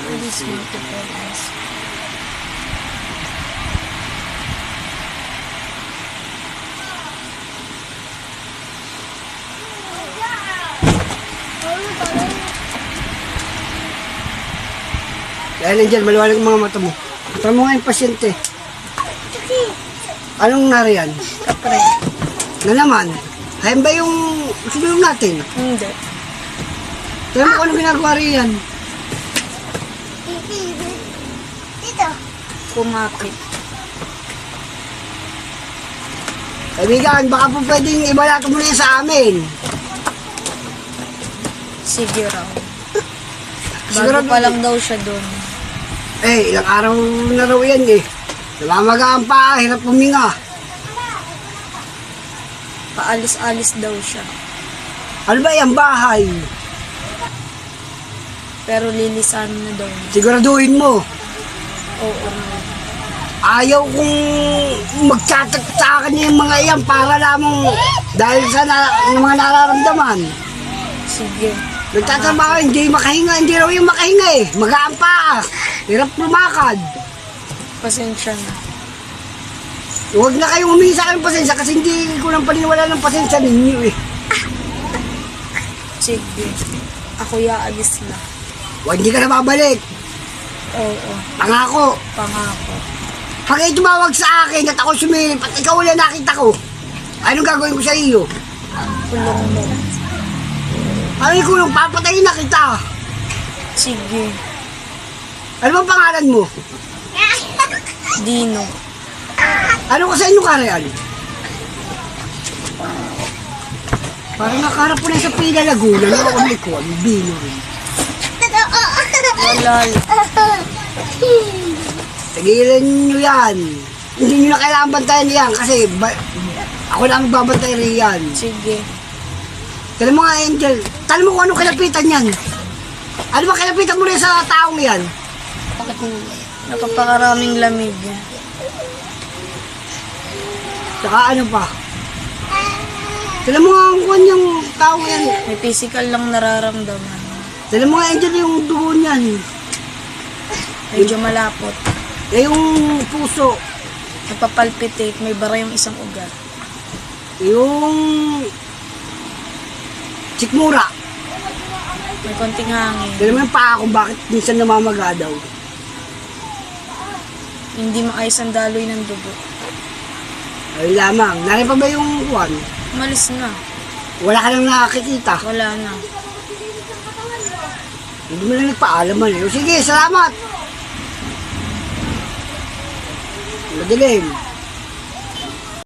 Release multiple eyes. Dahil nandiyan, maliwanag ang mga mata mo. Mata mo nga yung pasyente. Anong nariyan? Kapre. Na naman? Hayan ba yung suminom natin? Hindi. Kaya mo kung anong ginagawa riyan? Dito. Kumapit. Kaibigan, baka po pwedeng ibalato mo na yan sa amin. Sige raw. Sigurado- Bago pa lang daw siya doon. Eh, ilang araw na raw yan eh. Namamagaan pa, hirap puminga. Paalis-alis daw siya. Ano ba yung bahay? Pero lilisan na daw niya. Siguraduhin mo. Oo. Ayaw kong magtatat sa akin yung mga iyan para lamang dahil sa mga nararamdaman. Sige. Nagtatrabaho, hindi makahinga, hindi raw yung makahinga eh. Magaan pa, hirap lumakad. Pasensya na. Huwag na kayong humingi sa akin ng pasensya kasi hindi ko lang paniniwala ng pasensya ninyo eh. Sige. Ako yaalis na. Huwag hindi ka na babalik. Oo. Pangako. Pangako. Pag kayo tumawag sa akin at ako sumilip at ikaw wala nakita ko, anong gagawin ko sa iyo? Kulong mo. Ano yung kulong? Papatayin na kita. Sige. Ano bang pangalan mo? Dino. Ano ka sa inyo karyan? Parang nakaharap po na sa pila Laguna. Ano ako may kuwan? Bino rin. Wala. Tigilan nyo yan. Hindi nyo na kailangan bantayan yan kasi ako lang magbabantay riyan. Sige. Tanong mo nga, Angel. Tanong mo kung anong kalapitan yan. Ano ba kalapitan mo rin sa taong yan? Napapakaraming lamig. Saka ano pa? Tanong mo nga kung yung taong yan. May physical lang nararamdaman. Tanong mo nga, Angel, yung dugo niyan. Medyo malapot. Eh, yung puso. Napapalpitate. May bara yung isang ugat. Yung sikmura. May konting hangin. Tanong mo yung paa kung bakit minsan namamaga daw. Hindi maayos ang daloy ng dugo. Ayun lamang. Narin pa ba yung kuwan? Malis na. Wala ka nang nakakikita. Wala na. Hindi mo lang nagpaalaman eh. O sige, salamat! Madilim.